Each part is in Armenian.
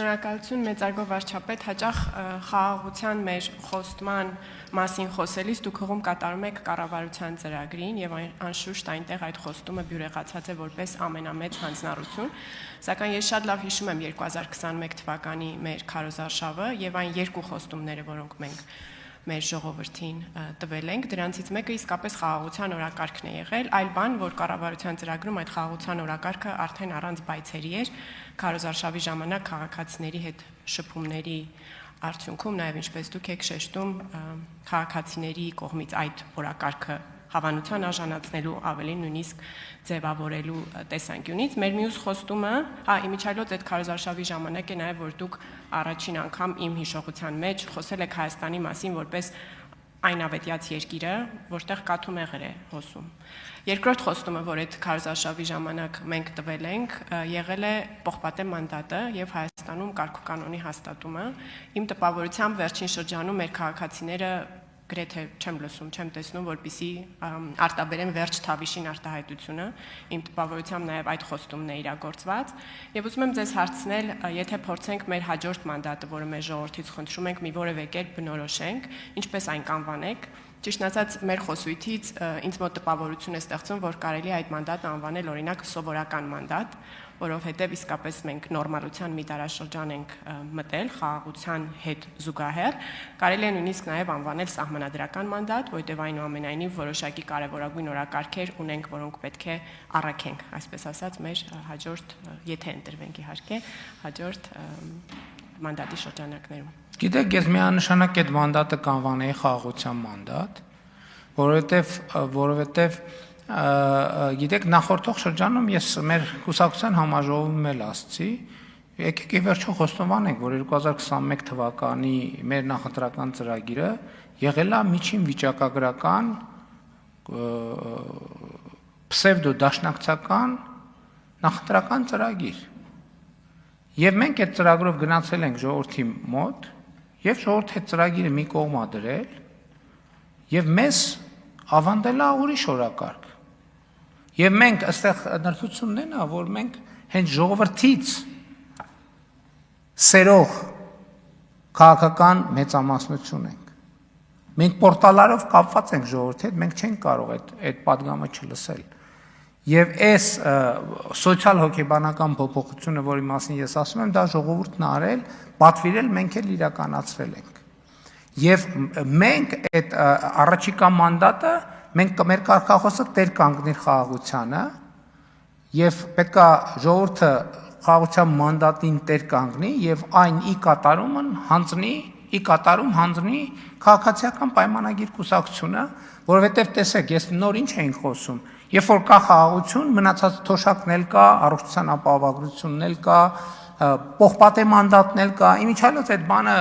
Շնորհակալություն մեծարգո վարչապետ, հաճախ խաղաղության մեր խոստման մասին խոսելիս դուք հողում կատարում եք կառավարության ծրագրին եւ անշուշտ այնտեղ այդ խոստումը բյուրեղացած է որպես ամենամեծ հանձնառություն, սակայն ես շատ լավ հիշում եմ 2021 թվականի մեր քարոզարշավը եւ այն երկու խոստումները, որոնք մենք մեր ժողովրդին տվել ենք, դրանցից մեկը իսկապես խաղաղության օրակարգն է եղել, այլ բան, որ կառավարության ծրագրում այդ խաղաղության օրակարգը արդեն առանց բայցերի էր, քարոզարշավի ժամանակ քաղաքացիների հետ շփումների արդյունքում, նաև ինչպես դուք եք շեշտում, քաղաքացիների կողմից այդ օրակարգը հավանության արժանացնելու ավելի նույնիսկ ձևավորելու տեսանկյունից մեր մյուս խոստումը, իմիջիայլոց այդ քարոզարշավի ժամանակ է նաև որ դուք առաջին անգամ իմ հիշողության մեջ խոսել եք Հայաստանի մասին որպես այն ավետյաց երկիրը, որտեղ կաթումեղր է հոսում։ Երկրորդ խոստումը, որ այդ քարոզարշավի ժամանակ մենք տվել ենք, եղել է պողպատե մանդատը եւ Հայաստանում կարգուկանոնի հաստատումը։ Իմ տպավորությամբ վերջին շրջանում մեր քաղաքացիները գրեթե չեմ լսում, չեմ տեսնում, որպեսզի արտաբերեն վերջ թավիշին արտահայտությունը, իմ տպավորությամբ նաև այդ խոստումն է իրագործված, եւ ուզում եմ ձեզ հարցնել, եթե փորձենք մեր հաջորդ մանդատը, որը մեր ժողովրդից խնդրում ենք, մի որևէ կերպ բնորոշենք, ինչպես այն կանվանեք, ճիշտ ասած, մեր խոսույթից ինձ մոտ տպավորություն է ստեղծում, որ կարելի է այդ մանդատը անվանել օրինակ սովորական մանդատ, որովհետև իսկապես մենք նորմալության մի դարաշրջան ենք մտել խաղաղության հետ զուգահեռ, կարելի է նույնիսկ նաև անվանել սահմանադրական մանդատ, որովհետև այնուամենայնիվ որոշակի կարևորագույն օրակարգեր ունենք, որոնք պետք է առաքենք, այսպես ասած, մեր հաջորդ, եթե ընտրվենք իհարկե, հաջորդ մանդատի շրջանակներում։ Գիտեք, ես միանշանակ այդ մանդատը կանվանեի խաղաղության մանդատ, որովհետև գիտեք, նախորդող շրջանում ես մեր կուսակցության համաժողովում էլ ասացի, եկեք ի վերջո խոստովանենք, որ 2021 թվականի մեր նախընտրական ծրագիրը եղել է միջին վիճակագրական պսևդո-դաշնակցական նախընտրական ծրագիր։ Եվ մենք այդ ծրագրով գնացել ենք ժողովրդի մոտ, եւ ժողովրդի այդ ծրագիրը մի կողմ ա դրել, եւ մեզ ավանդել է ուրիշ օրակարգ։ Եվ մենք այստեղ նրբությունն է, որ մենք հենց ժողովրդից սերող քաղաքական մեծամասնություն ենք։ Մենք պորտալարով կապված ենք ժողովրդի հետ, մենք չենք կարող այդ պատգամը չլսել։ Եվ այս սոցիալ-հոգեբանական փոփոխությունը, որի մասին ես ասում եմ, դա ժողովուրդն արել, պատվիրել, մենք էլ իրականացրել ենք։ Եվ մենք այդ առաջիկա մանդատը, մենք մեր կարգախոսը տեր կանգնիր խաղաղությանը, եւ պետքա ժողովուրդը խաղաղության մանդատին տեր կանգնի եւ այն ի կատարում հանձնի քաղաքացիական պայմանագիր կուսակցությունը, որովհետեւ տեսեք, ես նոր ինչ էինք խոսում, երբ որ կա խաղաղություն, մնացած թոշակն էլ կա, առողջության ապահովագրությունն էլ կա, պողպատե մանդատն էլ կա, իմիջիայլոց այդ բանը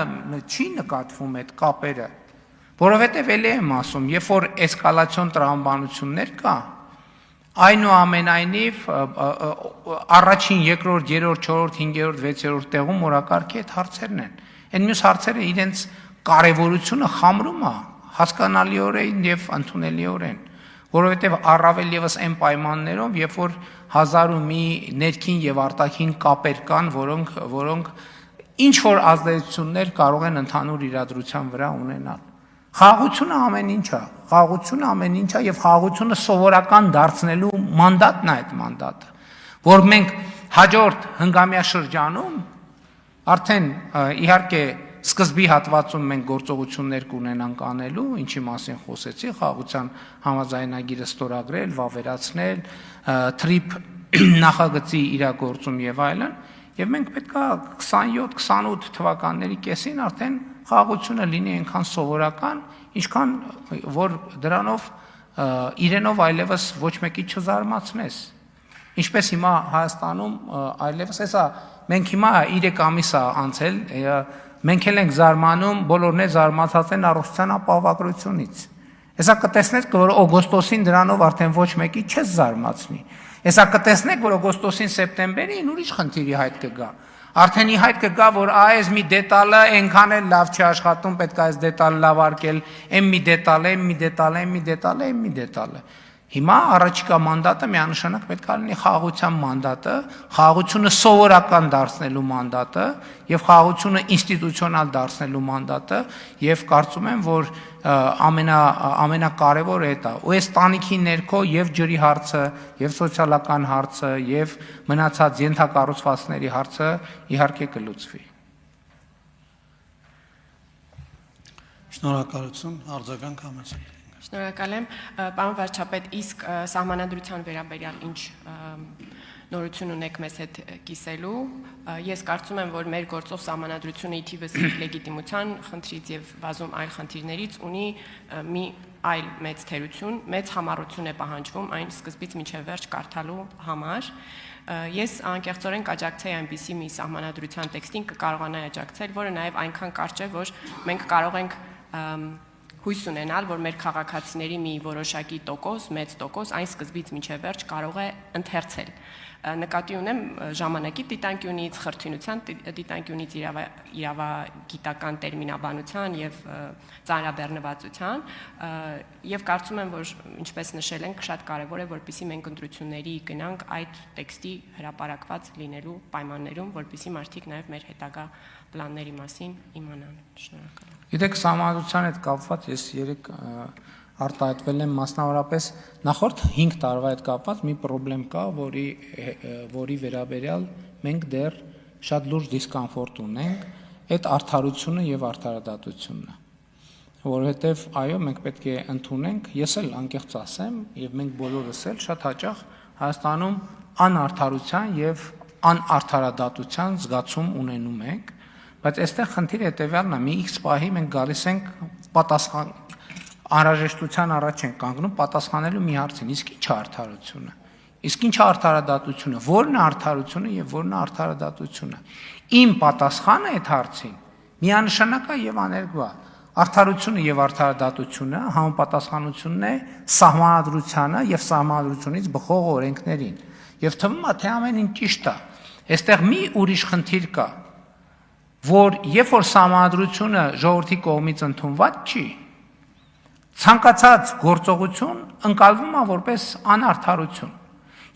չի նկատվում այդ կապերը, որովհետև էլի եմ ասում, երբ որ էսկալացիոն տրամաբանություններ կա, այնուամենայնիվ առաջին, երկրորդ, երրորդ, չորրորդ, հինգերորդ, վեցերորդ տեղում օրակարգի այդ հարցերն են, այն մյուս հարցերը իրենց կարևորությունը խամրում է, հասկանալիորեն եւ ընդունելիորեն, որովհետև առավել եւս այն պայմաններով, երբ որ հազար ու մի ներքին եւ արտաքին կապեր կան, որոնք ինչ որ ազդեցություններ կարող են ընդհանուր իրադրության վրա ունենալ։ Խաղաղությունը ամեն ինչ է, եւ խաղաղությունը սովորական դարձնելու մանդատն է այդ մանդատը, որ մենք հաջորդ հնգամյա շրջանում արդեն իհարկե սկզբի հատվածում մենք գործողություններ կունենանք անելու, ինչի մասին խոսեցի, խաղաղության համաձայնագիրը ստորագրել, վավերացնել, թրիփ նախագծի իրագործում եւ այլն, եւ մենք պետքա 27-28 թվականների կեսին արդեն խաղաղությունը լինի այնքան սովորական, ինչքան որ դրանով իրենով այլևս ոչ մեկի չզարմացնես։ Ինչպես հիմա Հայաստանում այլևս հեսա մենք հիմա 3 ամիս է անցել, մենք էլ ենք զարմանում, բոլորն էլ զարմացած են առողջության ապահովագրությունից։ Հեսա կտեսնեք, որ օգոստոսին դրանով արդեն ոչ մեկի չես զարմացնի։ Հեսա կտեսնեք, որ օգոստոսին սեպտեմբերին ուրիշ խնդիրի հայտ կգա։ Արդեն ի հայտ կգա, որ այս մի դետալը այնքան էլ լավ չի աշխատում, պետք է այս դետալը լավ արկել, այն մի դետալը։ Հիմա առաջիկա մանդատը միանշանակ պետք է լինի խաղաղության մանդատը, խաղաղությունը սովորական դարձնելու մանդատը եւ խաղաղությունը ինստիտուցիոնալ դարձնելու մանդատը եւ կարծում եմ, որ ամենակարևորը դա է։ Ու այս տանիքի ներքո եւ ջրի հարցը, եւ սոցիալական հարցը, եւ մնացած ենթակառուցվածքների հարցը իհարկե կլուծվի։ Շնորհակալություն, արձագանք համեցեք։ Շնորհակալ եմ, պարոն վարչապետ, իսկ սահմանադրության վերաբերյալ ինչ նորություն ունեք մեզ հետ կիսելու։ Ես կարծում եմ, որ մեր գործող սահմանադրությունը ի թիվս լեգիտիմության խնդրից եւ բազում այլ խնդիրներից ունի մի այլ մեծ թերություն, մեծ համառություն է պահանջվում այն սկզբից մինչև վերջ կարդալու համար։ Ես անկեղծորեն կաջակցեի այնպիսի մի սահմանադրության տեքստին կկարողանայի աջակցել, որը նաեւ այնքան կարճ է, որ մենք կարող ենք հույս ունենալ, որ մեր քաղաքացիների մի որոշակի տոկոս, մեծ տոկոս այն սկզբից մինչև վերջ կարող է ընթերցել։ Նկատի ունեմ ժամանակի դիտանկյունից, խրթյունության դիտանկյունից, իրավագիտական տերմինաբանության եւ ծանրաբեռնվածության եւ կարծում եմ, որ ինչպես նշել ենք, շատ կարեւոր է, որպեսզի մենք ընտրությունների գնանք այդ տեքստի հրապարակված լինելու պայմաններում, որպեսզի մարդիկ նաեւ մեր հետագա պլանների մասին իմանան։ Շնորհակալ եմ։ Գիտեք, սահմանադրության հետ կապված ես երեք արտահայտվել եմ մասնավորապես նախորդ 5 տարվա հետ կապված մի խնդրեմ կա, որի վերաբերյալ մենք դեռ շատ լուրջ դիսկոմֆորտ ունենք, այդ արդարությունը եւ արդարադատությունը։ Որովհետեւ այո, մենք պետք է ընդունենք, ես էլ անկեղծ ասեմ, եւ մենք բոլորս էլ շատ հաճախ Հայաստանում անարդարության եւ անարդարադատության զգացում ունենում ենք, բայց այստեղ խնդիրը հետեւյալն է, մի X պահի մենք գալիս ենք պատասխան անհրաժեշտության առաջ են կանգնում պատասխանելու մի հարցին, իսկ ի՞նչ է արդարությունը։ Իսկ ի՞նչ է արդարադատությունը, ո՞րն է արդարությունը եւ ո՞րն է արդարադատությունը։ Իմ պատասխանը այդ հարցին միանշանակ է եւ աներկբա։ Արդարությունը եւ արդարադատությունը համապատասխանությունն է սահմանադրությանը եւ սահմանադրությունից բխող օրենքներին։ Եվ թվում է, թե ամեն ինչ ճիշտ է։ Այստեղ մի ուրիշ խնդիր կա, որ երբ որ սահմանադրությունը ժողովրդի կողմից ընդունված չի, ցանկացած գործողություն ընկալվում է որպես անարդարություն։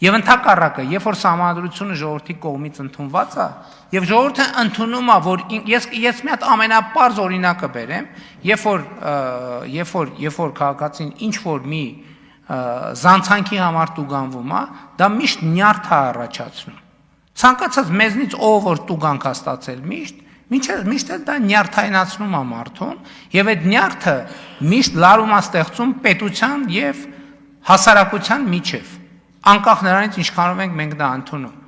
Եվ ընդհակառակը, երբ որ սահմանադրությունը ժողովրդի կողմից ընդունված է, եւ ժողովուրդը ընդունում է, որ ես մի հատ ամենապարզ օրինակը բերեմ, երբ որ քաղաքացին ինչ որ մի զանցանքի համար տուգանվում է, դա միշտ նյարդ է առաջացնում։ Ցանկացած մեզնից ով որ տուգանք է ստացել միշտ դա նյարդայնացնում է մարդուն, եւ այդ նյարդը միշտ լարում է ստեղծում պետության եւ հասարակության միջև, անկախ նրանից ինչքանով ենք մենք դա ընդունում։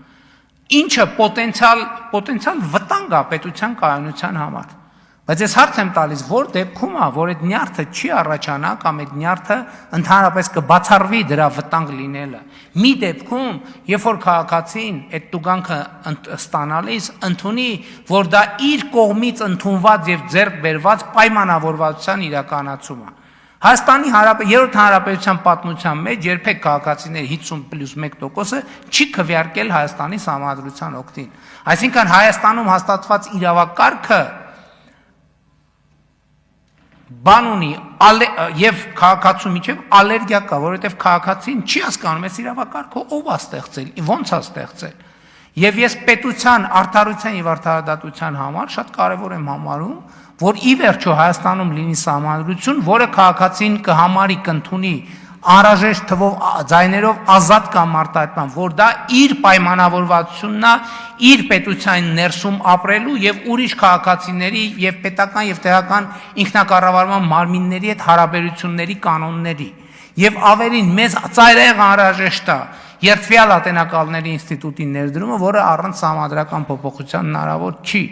Ինչը պոտենցիալ վտանգ է պետության կայունության համար։ Բայց ես հարց եմ տալիս, որ դեպքում է, որ այդ նյարդը չի առաջանա կամ այդ նյարդը ընդհանրապես կբացառվի դրա վտանգ լինելը։ Մի դեպքում, երբ որ քաղաքացին այդ տուգանքը ստանալիս ընդունի, որ դա իր կողմից ընդունված եւ ձեռք բերված պայմանավորվածության իրականացում է։ Հայաստանի երրորդ հանրապետության պատմության մեջ երբեք քաղաքացիների 50+1%-ը չի քվեարկել Հայաստանի սահմանադրության օգտին։ Այսինքն Հայաստանում հաստատված իրավակարգը բան ունի եւ քաղաքացու միջև ալերգիա կա, որովհետեւ քաղաքացին չի հասկանում այս իրավակարգը ով է ստեղծել, ոնց է ստեղծել։ Եվ ես պետության արդարության եւ արդարադատության համար շատ կարեւոր եմ համարում, որ ի վերջո Հայաստանում լինի սահմանադրություն, որը քաղաքացին կհամարի կընդունի անհրաժեշտ թվով ձայներով ազատ կամ արտահայտման, որ դա իր պայմանավորվածությունն է իր պետության ներսում ապրելու եւ ուրիշ քաղաքացիների եւ պետական եւ տեղական ինքնակառավարման մարմինների հետ հարաբերությունների կանոնների եւ ավելին մեզ ծայրահեղ անհրաժեշտ է երթվյալ ատենակալների ինստիտուտի ներդրումը, որը առանց սահմանադրական փոփոխության հնարավոր չի։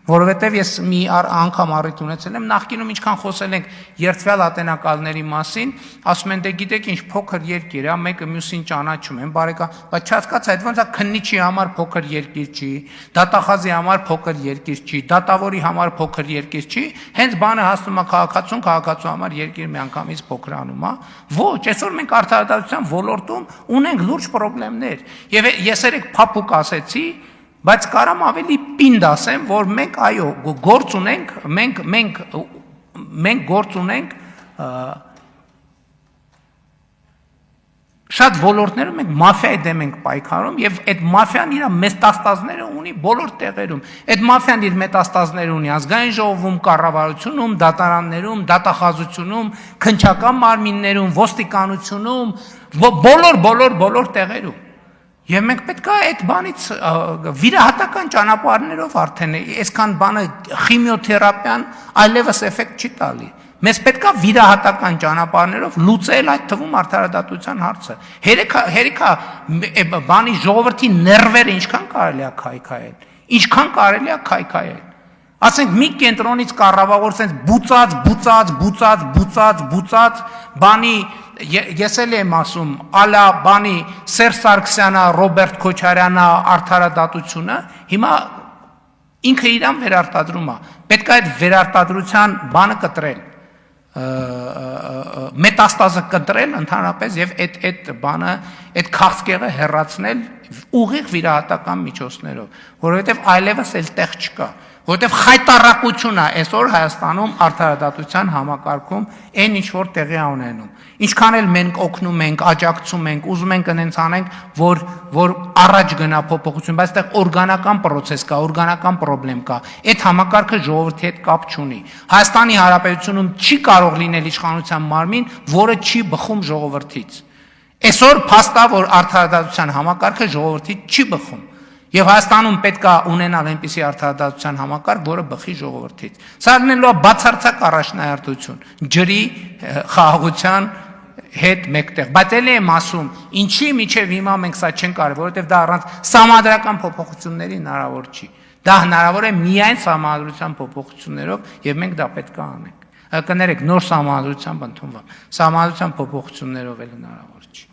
Որովհետև ես մի անգամ առիթ ունեցել եմ, նախկինում ինչքան խոսել ենք երթվյալ ատենակալների մասին, ասում են դե գիտեք ինչ փոքր երկիր է, մեկը մյուսին ճանաչում են, բարեկամ, բայց չհասկացա, այդ ոնց է քննիչի համար փոքր երկիր չի, դատախազի համար փոքր երկիր չի, դատավորի համար փոքր երկիր չի, հենց բանը հասնում է քաղաքացու համար երկիր միանգամից փոքրանում է։ Ոչ, այսօր մենք արդարադատության ոլորտում ունենք լուրջ խնդիրներ։ Եվ ես երեք փափուկ ասեցի, բայց կարամ ավելի պինդ ասեմ, որ մենք այո, գործ ունենք, մենք գործ ունենք Շատ ոլորտներում մենք մաֆիայի դեմ ենք պայքարում եւ այդ մաֆիան իր մետաստազները ունի բոլոր տեղերում։ Այդ մաֆիան իր մետաստազները ունի ազգային ժողովում, կառավարությունում, դատարաններում, դատախազությունում, քննչական մարմիններում, ոստիկանությունում, բոլոր տեղերում։ Եվ մենք պետք է այդ բանից վիրահատական ճանապարհներով արդեն այսքան բանը քիմիոթերապիան այլևս էֆեկտ չի տալի։ Մեզ պետք է վիրահատական ճանապարհներով լուծել այդ թվում արդարադատության հարցը։ Հերիքա բանի ժողովրդի ներվերը ինչքան կարելի է քայքայել։ Ինչքան կարելի է քայքայել։ Ասենք մի կենտրոնից կառավարության բուծած բանի ես էլ եմ ասում ալա բանի Սերժ Սարգսյանը, Ռոբերտ Քոչարյանը արդարադատությունը հիմա ինքը իրան վերարտադրում է։ Պետք է այդ վերարտադրության բանը կտրել, մետաստազը կտրել ընդհանրապես եւ այդ բանը, այդ քաղցկեղը հեռացնել ուղիղ վիրահատական միջոցներով, որովհետեւ այլևս էլ տեղ չկա, որովհետեւ խայտարակություն է այսօր Հայաստանում արդարադատության համակարգում այն ինչ որ տեղի է ունենում։ Ինչքան էլ մենք օգնում ենք, աջակցում ենք, ուզում ենք այնց անենք, որ առաջ գնա փոփոխություն, բայց այդտեղ օրգանական process կա, օրգանական խնդրեմ կա։ Այդ համակարգը ժողովրդի հետ կապ չունի։ Հայաստանի Հանրապետությունում չի կարող լինել իշխանության մարմին, որը չի բխում ժողովրդից։ Այսօր փաստա որ արդարադատության համակարգը ժողովրդից չի բխում։ Եվ Հայաստանում պետք է ունենալ այնպիսի արդարադատության համակարգ, որը բխի ժողովրդից։ Սա լինելու է բացարձակ առաջնահերթություն ջրի խաղաղության հետ մեկտեղ։ Բայց էլ եմ ասում, ինչի միջև հիմա մենք սա չենք արել, որովհետև դա առանց սահմանադրական փոփոխությունների հնարավոր չի։ Դա հնարավոր է միայն սահմանադրության փոփոխություններով, եւ մենք դա պետք է անենք։ Կներեք, նոր սահմանադրությամբ ընդունվա։ Սահմանադրության փոփոխություններով էլ հնարավոր չի։